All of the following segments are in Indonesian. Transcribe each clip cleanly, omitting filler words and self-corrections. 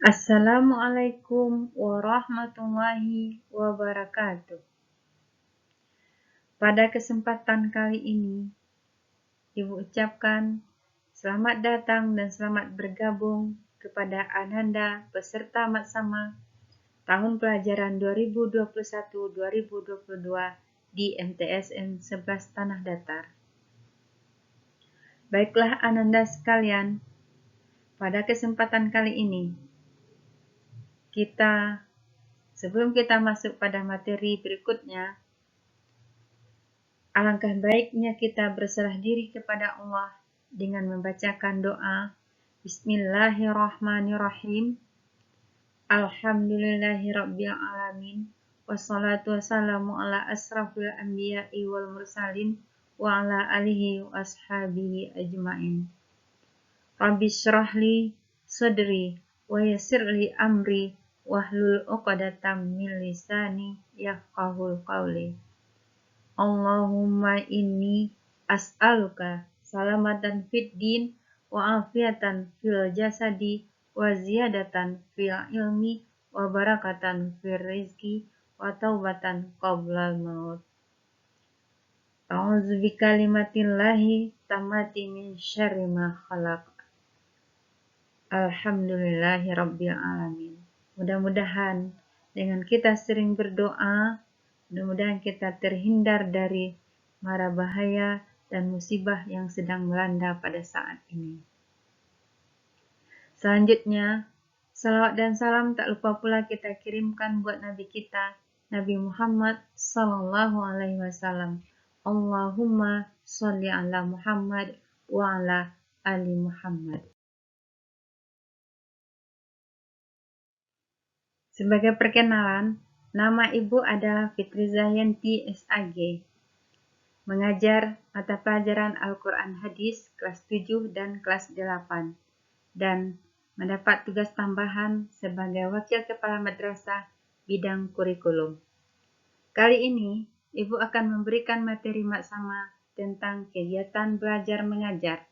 Assalamualaikum warahmatullahi wabarakatuh. Pada kesempatan kali ini, Ibu ucapkan selamat datang dan selamat bergabung kepada Ananda peserta Matsama tahun pelajaran 2021-2022 di MTSN 11 Tanah Datar. Baiklah Ananda sekalian, pada kesempatan kali ini, sebelum kita masuk pada materi berikutnya, alangkah baiknya kita berserah diri kepada Allah dengan membacakan doa Bismillahirrahmanirrahim. Alhamdulillahirabbil alamin. Wassalatu wassalamu ala asrafil anbiya'i wal mursalin wa ala alihi wa ashabihi ajmain. Rabbi syrahli sadri wa yassirli amri wahlul 'uqdatam min lisani yafqahul qawli. Allahumma inni as'aluka salamatan fid din wa afiatan fil jasadi wa ziyadatan fil ilmi wa barakatan fil rizki wa taubatan qablal maut. A'udzu bikalimatillahi tammati min syarri ma khalaq. Alhamdulillahi rabbil alamin. Mudah-mudahan dengan kita sering berdoa, mudah-mudahan kita terhindar dari mara bahaya dan musibah yang sedang melanda pada saat ini. Selanjutnya, salawat dan salam tak lupa pula kita kirimkan buat Nabi kita, Nabi Muhammad Sallallahu Alaihi Wasallam. Allahumma sholli ala Muhammad wa ala ali Muhammad. Sebagai perkenalan, nama Ibu adalah Fitri Zahyanti SAG. Mengajar mata pelajaran Al-Quran Hadis kelas 7 dan kelas 8. Dan mendapat tugas tambahan sebagai Wakil Kepala Madrasah bidang kurikulum. Kali ini, Ibu akan memberikan materi maksama tentang kegiatan belajar mengajar.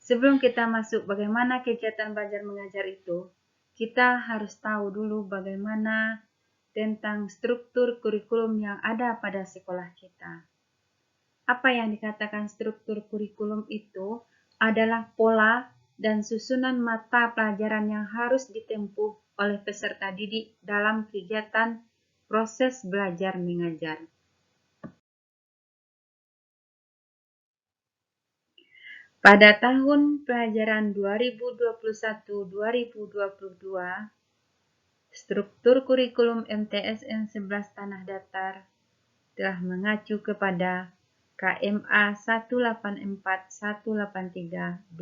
Sebelum kita masuk bagaimana kegiatan belajar mengajar itu, kita harus tahu dulu bagaimana tentang struktur kurikulum yang ada pada sekolah kita. Apa yang dikatakan struktur kurikulum itu adalah pola dan susunan mata pelajaran yang harus ditempuh oleh peserta didik dalam kegiatan proses belajar mengajar. Pada tahun pelajaran 2021-2022, struktur kurikulum MTSN 11 Tanah Datar telah mengacu kepada KMA 184-183-2019,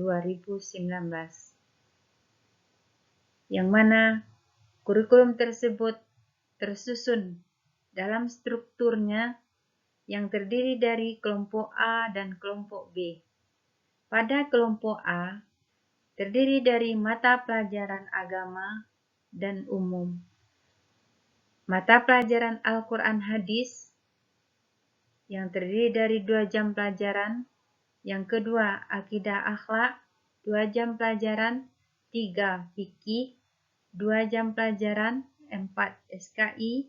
yang mana kurikulum tersebut tersusun dalam strukturnya yang terdiri dari kelompok A dan kelompok B. Pada kelompok A, terdiri dari mata pelajaran agama dan umum, mata pelajaran Al-Quran Hadis, yang terdiri dari 2 jam pelajaran, yang kedua Akidah Akhlak, 2 jam pelajaran, 3 Fikih, 2 jam pelajaran, 4 SKI,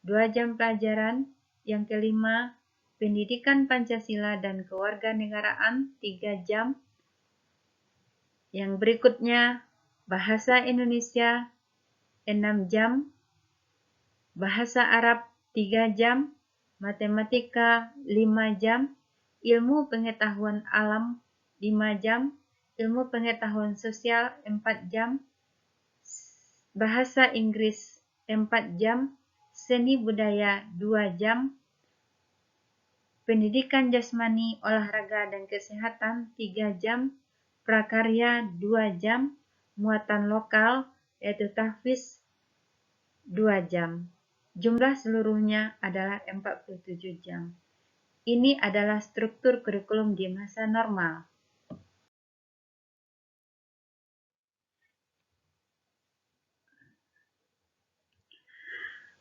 2 jam pelajaran, yang kelima Pendidikan Pancasila dan Kewarganegaraan 3 jam, yang berikutnya Bahasa Indonesia 6 jam, Bahasa Arab 3 jam, Matematika 5 jam, Ilmu Pengetahuan Alam 5 jam, Ilmu Pengetahuan Sosial 4 jam, Bahasa Inggris 4 jam, Seni Budaya 2 jam, Pendidikan Jasmani, Olahraga dan Kesehatan 3 jam, Prakarya 2 jam, Muatan Lokal yaitu tahfiz 2 jam. Jumlah seluruhnya adalah 47 jam. Ini adalah struktur kurikulum di masa normal.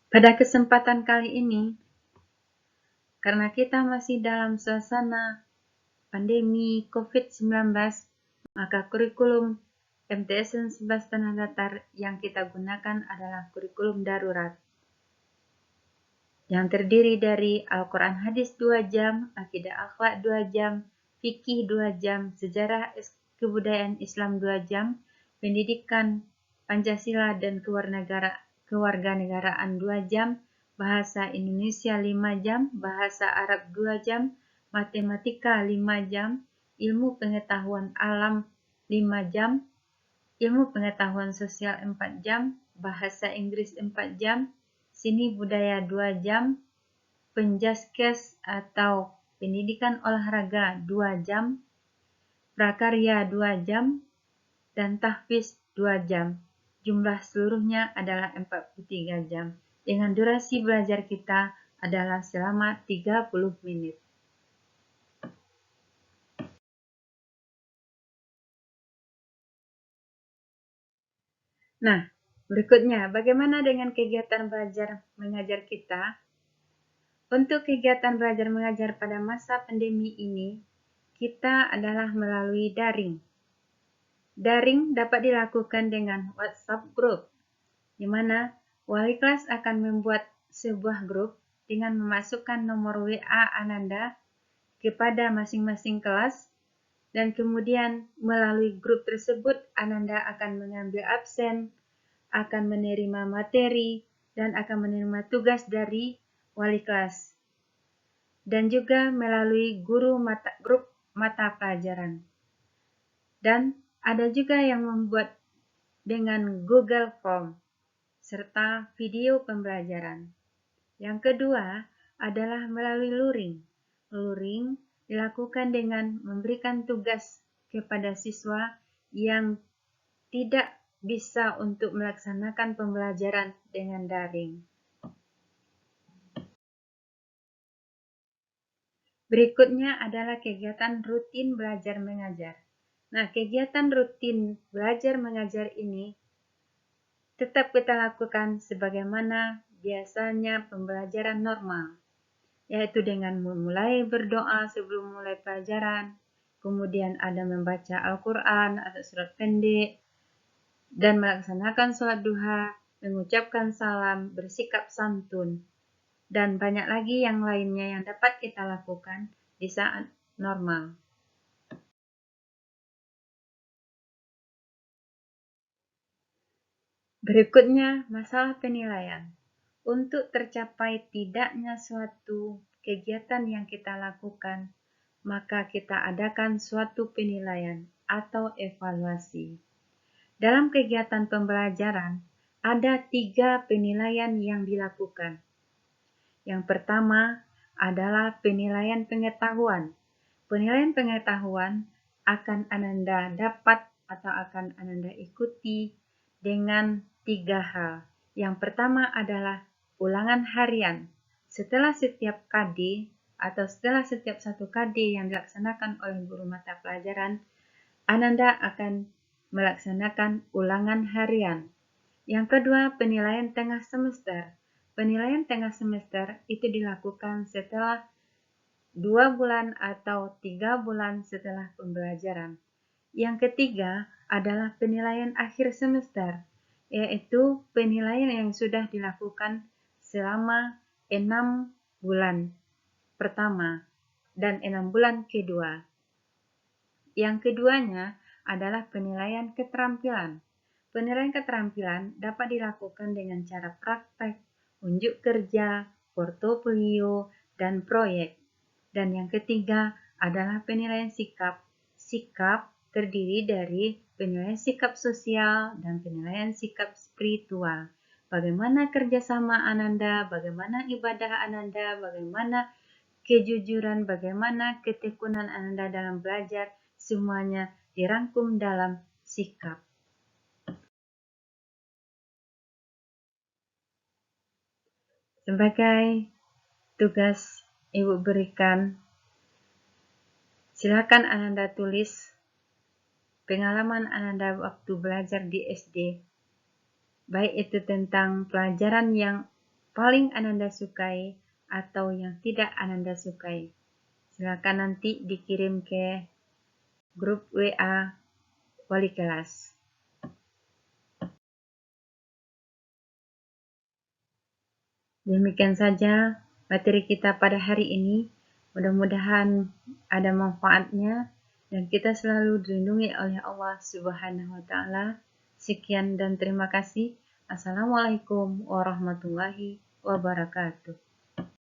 Pada kesempatan kali ini, karena kita masih dalam suasana pandemi COVID-19, maka kurikulum MTS 11 Tanah Datar yang kita gunakan adalah kurikulum darurat yang terdiri dari Al-Quran Hadis 2 jam, Akidah Akhlak 2 jam, Fikih 2 jam, Sejarah Kebudayaan Islam 2 jam, Pendidikan Pancasila dan Kewarganegaraan 2 jam, Bahasa Indonesia 5 jam, Bahasa Arab 2 jam, Matematika 5 jam, Ilmu Pengetahuan Alam 5 jam, Ilmu Pengetahuan Sosial 4 jam, Bahasa Inggris 4 jam, Seni Budaya 2 jam, Penjaskes atau Pendidikan Olahraga 2 jam, Prakarya 2 jam, dan Tahfiz 2 jam. Jumlah seluruhnya adalah 43 jam. Dengan durasi belajar kita adalah selama 30 menit. Nah, berikutnya, bagaimana dengan kegiatan belajar mengajar kita? Untuk kegiatan belajar mengajar pada masa pandemi ini, kita adalah melalui daring. Daring dapat dilakukan dengan WhatsApp Group, di mana wali kelas akan membuat sebuah grup dengan memasukkan nomor WA Ananda kepada masing-masing kelas, dan kemudian melalui grup tersebut Ananda akan mengambil absen, akan menerima materi, dan akan menerima tugas dari wali kelas. Dan juga melalui grup mata pelajaran. Dan ada juga yang membuat dengan Google Form, serta video pembelajaran. Yang kedua adalah melalui luring. Luring dilakukan dengan memberikan tugas kepada siswa yang tidak bisa untuk melaksanakan pembelajaran dengan daring. Berikutnya adalah kegiatan rutin belajar mengajar. Nah, kegiatan rutin belajar mengajar ini tetap kita lakukan sebagaimana biasanya pembelajaran normal, yaitu dengan memulai berdoa sebelum mulai pelajaran, kemudian ada membaca Al-Quran atau surat pendek, dan melaksanakan sholat duha, mengucapkan salam, bersikap santun, dan banyak lagi yang lainnya yang dapat kita lakukan di saat normal. Berikutnya, masalah penilaian. Untuk tercapai tidaknya suatu kegiatan yang kita lakukan, maka kita adakan suatu penilaian atau evaluasi. Dalam kegiatan pembelajaran, ada 3 penilaian yang dilakukan. Yang pertama adalah penilaian pengetahuan. Penilaian pengetahuan akan Ananda dapat atau akan Ananda ikuti dengan 3 hal. Yang pertama adalah ulangan harian. Setelah setiap KD atau setelah setiap satu KD yang dilaksanakan oleh guru mata pelajaran, Ananda akan melaksanakan ulangan harian. Yang kedua, penilaian tengah semester. Penilaian tengah semester itu dilakukan setelah 2 bulan atau 3 bulan setelah pembelajaran. Yang ketiga adalah penilaian akhir semester, yaitu penilaian yang sudah dilakukan selama 6 bulan pertama dan 6 bulan kedua. Yang keduanya adalah penilaian keterampilan. Penilaian keterampilan dapat dilakukan dengan cara praktek, unjuk kerja, portofolio, dan proyek. Dan yang ketiga adalah penilaian sikap. Sikap terdiri dari penilaian sikap sosial dan penilaian sikap spiritual. Bagaimana kerjasama Ananda, bagaimana ibadah Ananda, bagaimana kejujuran, bagaimana ketekunan Ananda dalam belajar, semuanya dirangkum dalam sikap. Sebagai tugas Ibu berikan, silakan Ananda tulis pengalaman Ananda waktu belajar di SD, baik itu tentang pelajaran yang paling Ananda sukai atau yang tidak Ananda sukai. Silakan nanti dikirim ke grup WA wali kelas. Demikian saja materi kita pada hari ini. Mudah-mudahan ada manfaatnya dan kita selalu dilindungi oleh Allah Subhanahu wa taala. Sekian dan terima kasih. Assalamualaikum warahmatullahi wabarakatuh.